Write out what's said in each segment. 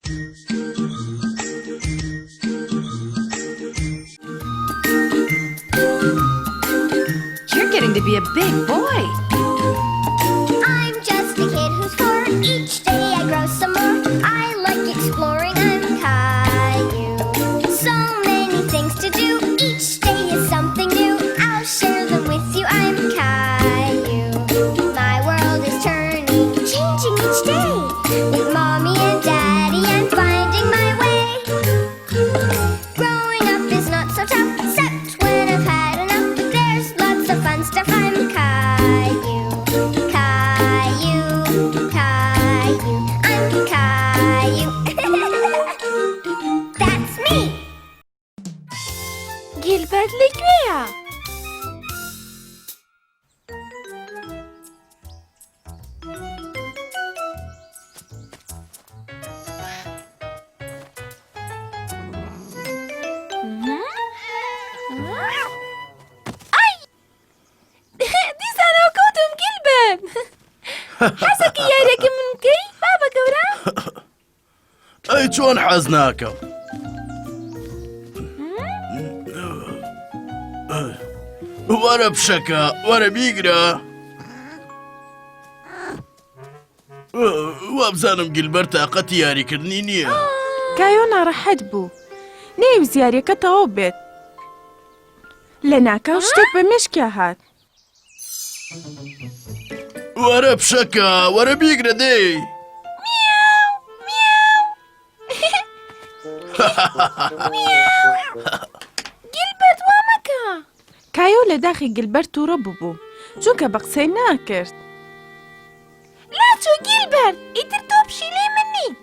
You're getting to be a big boy. I'm just a kid who's 4. Each day I grow some more. I like exploring. I'm Caillou. So many things to do. Each day is something new. I'll share them with you. I'm Caillou. My world is turning, changing each day. With mommy and daddy, I'm finding my way. Growing up is not so tough, except when I've had enough. There's lots of fun stuff. I'm Caillou, Caillou, Caillou. I'm Caillou. That's me. گیلبەرت لەکوێیە؟ دیسانەوە کەوتم گیلبەرت. حەزێکی یاریەکە من بکەی بابە گەورە؟ ئەی چۆن حەز ناکەم. وەرە پشەکە، وەرە بیگرە. وابزانم گیلبەرت تاقەتی یاریکردنی نییە. کایۆ ناڕەحەت بوو. نەیویست یاریەکە تەواو بێت. لە ناکاو شتێک بە مێشکیا هات. وەرە پشەکە، وەرە بیگرە دەی. گیلبەرت وا مەکە. کایۆ لە داخی گیلبەرت تووڕە بوو چونکە بە قسەی ناکرد. لاچۆ گیلبەرت، ئیتر تۆ پشیلەی من نیت.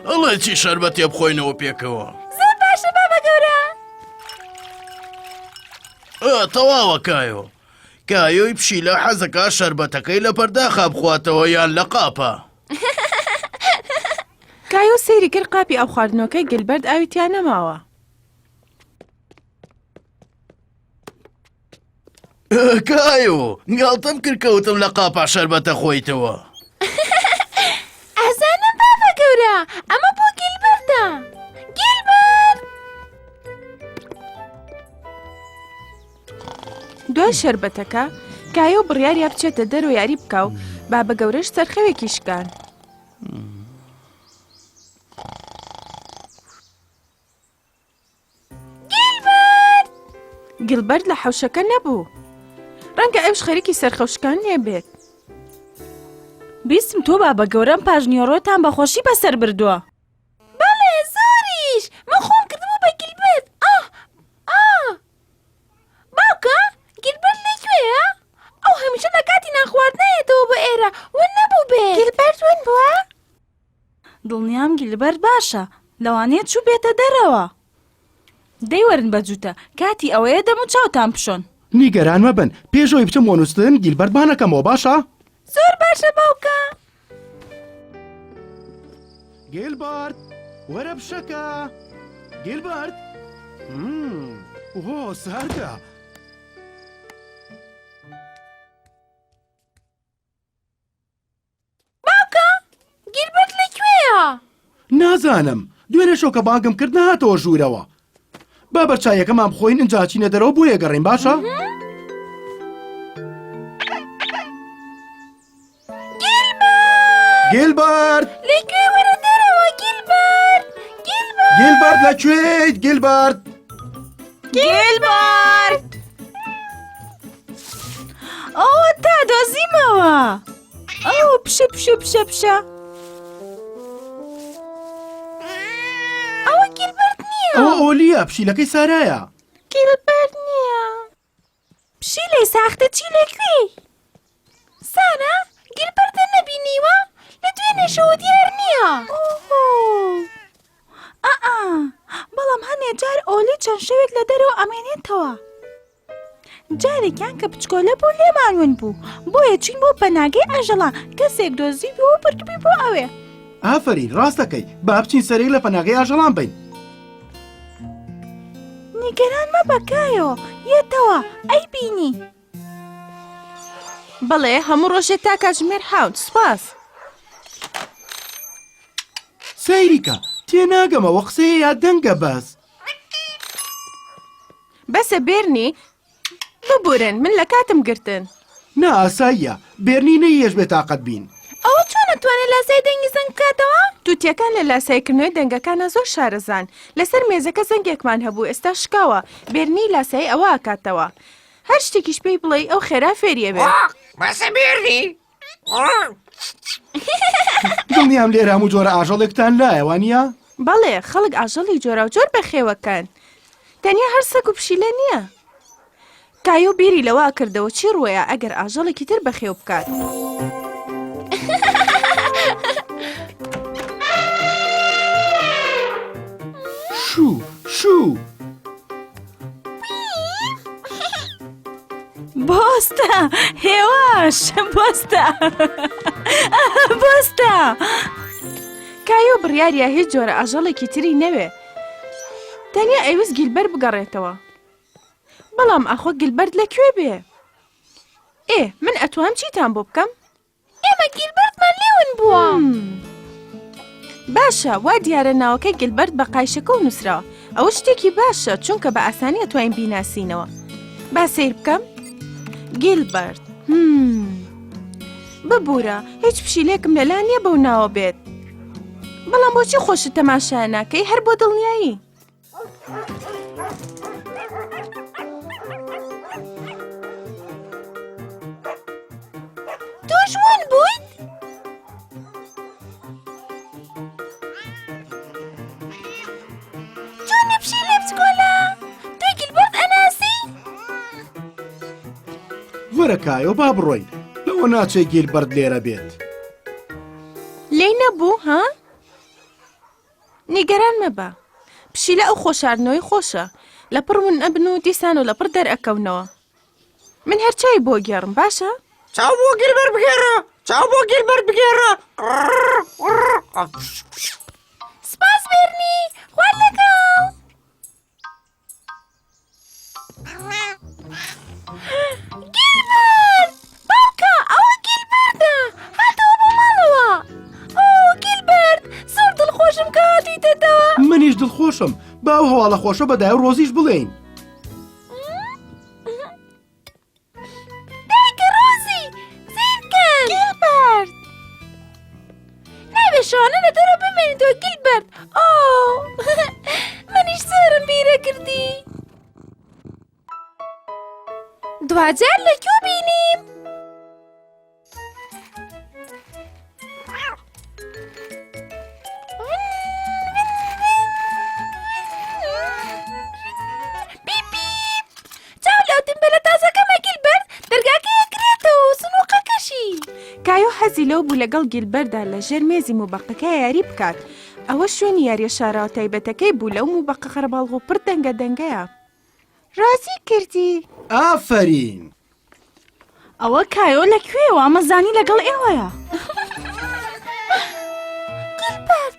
ئەڵێ چی شەربەتێ بخۆینەوە پێکەوە. زۆر باشە بابە گەورە. تەواوە کایۆ. کایۆی پشیلە حەزەکە شەربەتەکەی لە پەرداخا بخواتەوە یان لە قاپە. کایۆ سەیری کرد قاپی ئەو خواردنەوەکەی گیلبەرت ئاویتیان نەماوە. کایۆ، گاڵتەم کرد کەوتم لە قاپا شەربەتە خۆیتەوە. ئەزانم بابە گەورە، ئەمە بۆ گیلبەرتە. گیلبەرت! دوای شەربەتەکە کایۆ بڕیاریا بچێتە دەرەوە یاری بکە و بابە گەورەش سەرخەوێکی شکان. گیلبەرت لە حەوشەکە نەبوو. ڕەنگە ئەوش خەریکی سەرخەوشکان لێ بێت. بیستم تۆ بابە گەورەم پاژنیۆڕۆتان بەخۆشی بەسەر بردووە. بەڵێ زۆریش، من خۆم کردبوو بە گیلبەرت. باوکە، گیلبەرت لەکوێیە؟ ئەو هەمیشە لە کاتی ناخواردنایەتەوە بە ئێرە، ون نەبوو بێ. گیلبەرت ون بووە؟ دڵنیام گیلبەرت باشە، لەوانەیە چوو بێتە دەرەوە. دەیوەرن بەجووتە، کاتی ئەوەیە دەم و چاوتان پشۆن. نیگەران مەبن، پێشەوەی بچم وەنووسن گیلبەرت بانەکەمەوە باشە؟ زۆر باشە باوکە. گیلبەرت، وەرە پشەکە. گیلبەرت. ساردە. باوکە، گیلبەرت لەکوێیە؟ نازانم، دوێنێ شۆکە بانگم کرد نهاتەوە ژوورەوە. با بەرچایەکەمان بخۆین ئەنجاچینە دەرەوە بۆ یەگەڕین باشە؟ گیلبەرت! لەکوێ وەرە دەرەوە گیلبەرت! گیلبەرت لەکوێیت گیلبەرت؟ گیلبەرت! ئەوە تا دۆزیمەوە. ئەوە پشە پشە پشە پشە. ئەوە گیلبەرت نییە. ئەوە ئۆلیە، پشیلەکەی سارایە. گیلبەرت نییە. پشیلەی ساختە چی لەکوێی؟ سارا، گیلبەرتە نەبینیوە؟ لە دوێنێشەوە دیار نییە. بەڵام هەنێ جار ئۆلی چەند شەوێک لە دەرەوە ئەمێنێتەوە. جارێکیان کە بچکۆلە بوو لێمانون بوو، بۆیە چین بۆ پەناگەی ئاژەڵان، کەسێک دۆزیبیەوە بردبی بۆ ئەوێ. ئافرین، ڕاست دەکەی، با بچین سەرێک لە پەناگەی ئاژەڵان بین. نیگەران مەبە کایۆ، یێتەوە، ئەی بینی. بەڵێ هەموو ڕۆژێک تا کاتژمێر 7 سوپاس. سەیریکە تێناگەمەوە قسەیە یا دەنگە بەس. بەسە بێرنی ببورن من لە کاتم گرتن. نا ئاساییە بێرنی نەیەش بێتاقەت بین. ئەوە چۆن نەتوانێت لاسای دەنگی زەنگ بکاتەوە؟ تووتیەکان لە لاسایکردنەوەی دەنگەکانە زۆر شارەزان. لەسەر مێزەکە زەنگێکمان هەبوو ئێستا شکاوە بێرنی لاسایی ئەوە ئاکاتەوە. هەر شتێکیش پێی بڵێ ئەو خێرا فێریە بێ. بەسە بێرنی دڵنیام لێرە هەموو جۆرە ئاژەڵێکتان لایەوە نییە؟ بەڵێ خەڵک ئاژەڵی جۆرە و جۆر بەخێوەکەن. تەنیا هەر سەگ و پشیلە نییە. کایۆ بیری لەوە کردەوە چی ڕوەیە ئەگەر ئاژەڵێکی تر بەخێو بکات. شوو شوو بۆستە هێواش بۆستە بۆستە. کایۆ بڕیاریە هیچ جۆرە ئاژەڵێکی تری نەوێ. تەنیا ئەیویست گیلبەر بگەڕێتەوە. بەڵام ئەخۆ گیلبەرد لەکوێ بێ؟ من ئەتوانم چیتان بۆ بکەم؟ ئێمە گیلبەردمان لێون بووە. باشە وا دیارە ناوەکەی گیلبەرد بە قایشەکە و نووسراوە. ئەوە شتێکی باشە چونکە بە ئاسانی ئەتوانین بیناسینەوە. با سیر بکەم؟ گیلبەرد ببوورە هیچ پشیلێکم لەلا نییە بەو ناوە بێت. بەڵام بۆچی خۆشت تەماشای ناکەی هەر بۆ دڵنیایی؟ تۆ جوان بوویت؟ جۆنە پشیلێ بچکۆلە تۆی گیلبەرد ئەناسی؟ وەرە کایۆ با بڕۆین لەوە ناچێ گیلبەرد لێرە بێت. لێی نەبوو ها؟ نیگەران مەبە. پشیلە ئەو خۆشاردنەوەی خۆشە. لە پڕ ون ئەبن و دیسان و لە پڕ دەرئەکەونەوە. من هەرچای بۆ گێڕم باشە؟ چاو بۆ گیلبەرد بگێڕە چاو بۆ گیلبەرد بگێڕە. سپاس بێرنی خوار لەگەڵ. گیلبەرد باوکە ئەوە گیلبەردە هاتەوە بۆ ماڵەوە. گیلبەرد زۆر دڵخۆشم کە هاتوویتەتەوە. منیش دڵخۆشم با ئەو هەواڵە خۆشە بەدای و ڕۆزیش بڵێین. دایکە ڕۆزی زیرکەن. گیلبەرد ناوێ شانە لە دەرە بمێنیتەوە گیلبەرد. منیش سەرم بیرە کردی. دوجار لەکوێ بینیم؟ کایۆ حەزی لەو بوو لەگەڵ گیلبەردا لە ژێر مێزی موبەقەکە یاری بکات. ئەوە شوێنی یاریە شاراوە تایبەتەکەی بوو لەو موبەقە خەرباڵغ و پڕ دەنگە دەنگەیە. ڕازی کردی؟ ئافەرین. ئەوە کایۆ لەکوێوە ئەمەزانی لەگەڵ ئێوەیە. گیلبەرد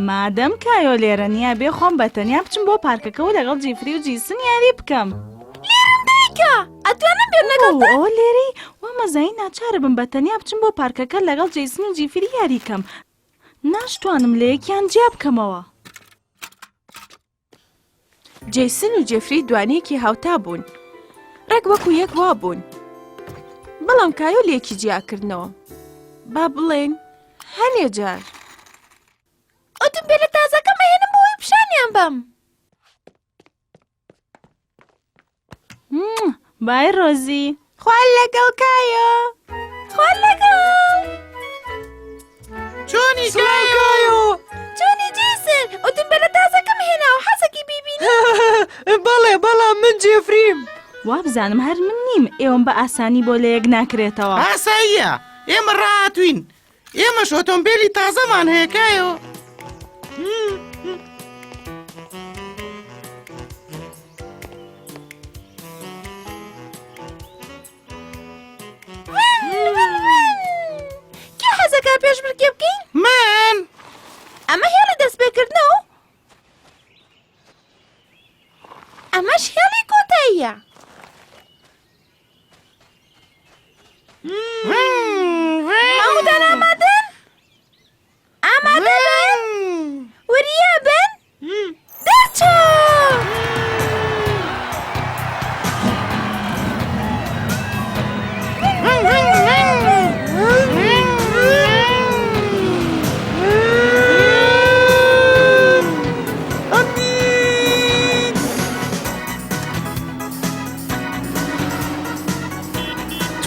مادەم کایۆ لێرە نییە بێ خۆم بەتەنیا بچم بۆ پارکەکە و لەگەڵ جیفری و جیسن یاری بکەم. ئەتوانم بێر لەگەڵ ئەوە لێرەی وا مەزایی ناچارە بم بەتەنیا بچم بۆ پارکەکە لەگەڵ جیسن و جیفری یاریکەم. ناشتوانم لە یەکیان جیا بکەمەوە. جیسن و جێفری دوانەیەکی هاوتا بوون. ڕێک وەکو یەک وا بوون. بەڵام کایۆ لێکی جیاکردنەوە. با بڵێن هەنێ جار. ئۆتۆمبیلە تازەکەمە هێنم بۆ ئەوەی پیشانیان بەم. بای ڕۆزی. خوار لەگەڵ کایۆ. خوار لەگەڵ. چۆنی کایۆ؟ جۆنی جیسن ئۆتۆمبیلە تازەکەم هێناوە حەزێکی بیبینی؟ بەڵێ بەڵام من جێفریم. وا بزانم هەر من نیم ئێوەم بە ئاسانی بۆ لە یەک ناکرێتەوە. ئاساییە ئێمە ڕاتوین ئێمەش ئۆتۆمبیلی تازەمان هەیە کایۆ. کێ حەزەکە پێش بڕکێ بکەین؟ من ئەمە هێڵی دەستپێکردنەوە؟ ئەمەش هێڵی کۆتاییە. مامۆتانە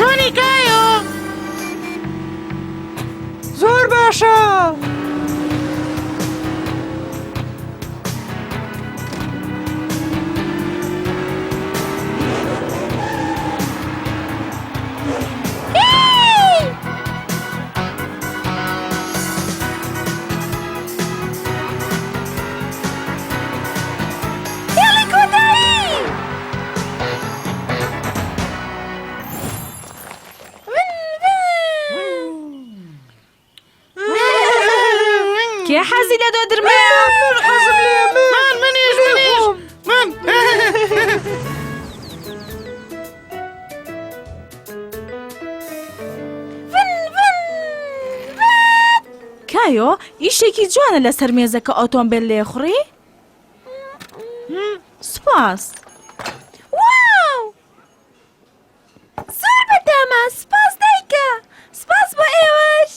چۆنی کایۆ؟ زۆر باشە. کێ حەزی لە دۆدرمەیە؟ حەزم لێ منیش من کایۆ ئیشێکی جوانە لەسەر مێزەکە ئۆتۆمبیل لێخوڕی؟ سوپاس. واو! زۆر بەدامە، سپاس دایکە، سپاس بۆ ئێوەش.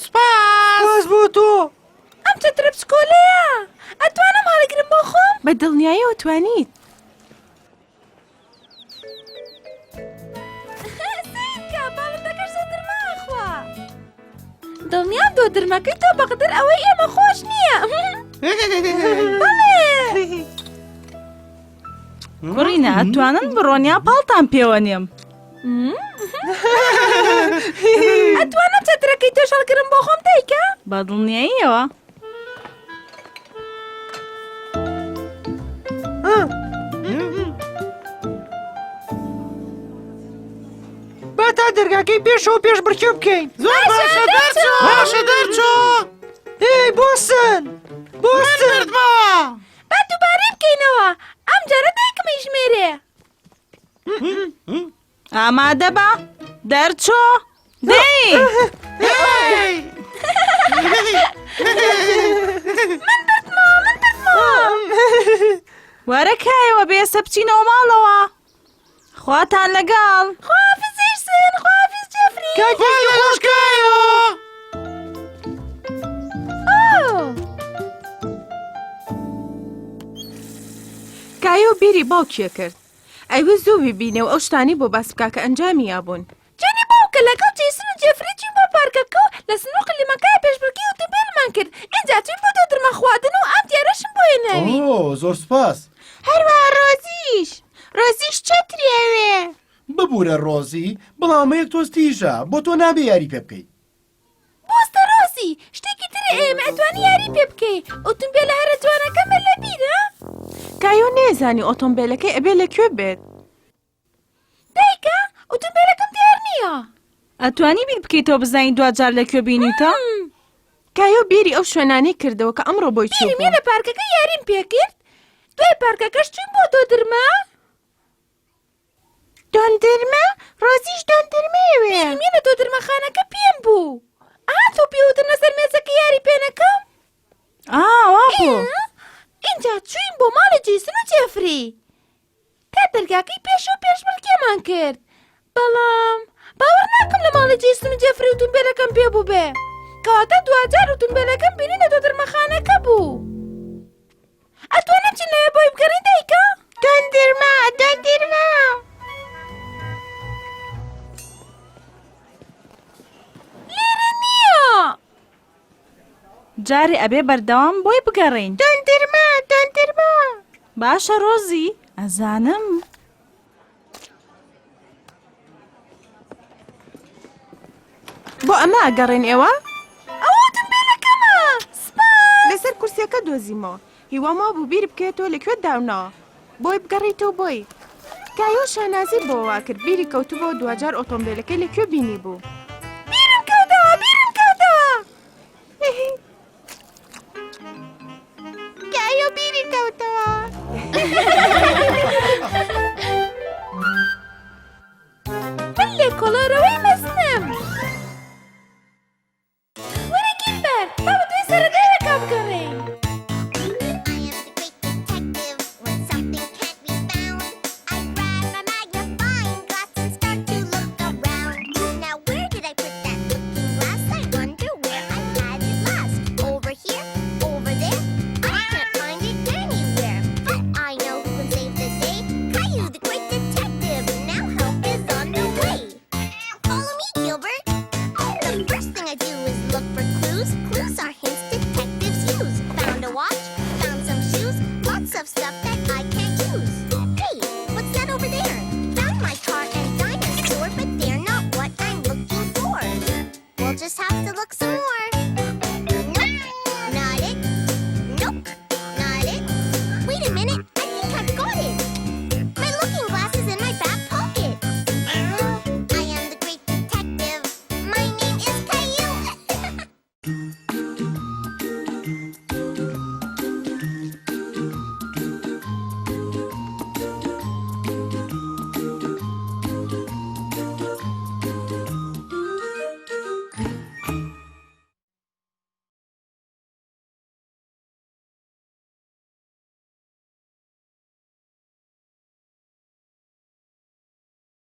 سپاس بۆ تۆ. ئەم چەترە بچکۆلەیە، ئەتوانم هەڵەگرم بۆ خۆم؟ بە دڵنیاییەوە توانیت. سیدکە، باڵندەکەش دۆدرمە ئەخوا. دڵنیام دۆدرمەکەی تۆ بەقدر ئەوەی ئێمە خۆش نییە. کوڕینە ئەتوانن بڕۆنیا پاڵتان پێوەنێم. ئەتوانم چەترەکەی تۆش هەڵگرم بۆ خۆم دایکە؟ بە دڵنیاییەوە. با تا دەرگاکەی پێشەوە پێش بڕکێ بکەین. زۆر باشە دەرچۆ. هی بۆسن بردمەوە. با دووبارەی بکەینەوە، ئەم جارە دایکمی ژمێرێ. ئامادە بە دەرچۆ دەی. وەرە کایەوە بێسە بچینەوە ماڵەوە. خواتان لەگەڵ. خواحافیز ئیرسن، خواحافیز جەفری. خۆش کایۆ. کایۆ بیری باوکیە کرد. ئەوێ زوو ببینێ و ئەو شتانی بۆ باس بکا کە ئەنجامی یابوون. جانی باوکە لەگەڵ جێسن و جێفری چین بۆ پارکەکە و لە سنوو قلیمەکەی پێشبڕکێ و ئۆتۆمبیلمان کرد. ئینجا چین بۆ دۆدرمە خواردن و ئەم دیارەشم بۆ هێناوین. زۆر سپاس. هەروەها ڕۆزیش چەتری ئەوێ. ببوورە ڕۆزی، بەڵام یەک تۆستیژە بۆ تۆ نابێ یاری پێ بکەی. بۆستە ڕۆزی، شتێکی ترە ئێمە ئەتوانی یاری پێ بکەی. ئۆتۆمبیلە هەرە جوانەکەمە لە بیرە؟ کایۆ نێزانی ئۆتۆمبیلەکەی ئەبێ لەکوێ بێت. دایکە، ئۆتۆمبیلەکەم دیار نییە. ئەتوانی بیر بکەیتەوە بزانین دوجار لەکوێ بینیتە؟ کایۆ بیری ئەو شوێنانەی کردەوە کە ئەمڕۆ بۆی چوو. بیرم لە پارکەکە یاریم پێکرد. دوای پارکەکەش چوین بۆ دۆدرمە. دۆندرمە؟ ڕۆزیش دۆندرمەیەوێ. بیرم لە دۆدرمەخانەکە پێم بوو. تۆ پێوتم لەسەر مێزەکە یاری پێ نەکەم؟ وا بوو. اینجا چوین بۆ ماڵی جێسن و جێفری. تا دەرگاکەی پێشەوە پێشبڕکێمان کرد. بەڵام باوەڕ ناکەم لە ماڵی جێسن و جێفری ئۆتۆمبیلەکەم پێ بوو بێ. کەواتە دوجار ئۆتۆمبیلەکەم بینی لە دۆدرمەخانەکە بوو. ئەتوانم چین لەوێ بۆی بگەڕین دایکە؟ دۆندرمە. لێرە نییە. جارێ ئەبێ بەردەوام بۆی بگەڕین. دۆندرمە. باشە ڕۆزی، ئەزانم. بۆ ئەمە ئەگەڕێن ئێوە؟ ئەوە ئۆتۆمبیلەکەمە. سپاس. لەسەر کورسیەکە دۆزیمەوە. هیوا ما بوو بیر بکەێتەوە لەکوێ داونەوە. بۆی بگەڕیتەوە بۆی. کایۆ شانازی بۆەوە کرد بیری کەوتوبەوە دوجار ئۆتۆمبیلەکەی لەکوێ بینی بوو. بیرم کەوتەوە. کایۆ بیری کەوتەوە. من لێ کۆڵۆرەوەی مەزنم. وەرە گیلبەر، با بە دوای سەرەدایەکە بگەڕێین. just have to look some more.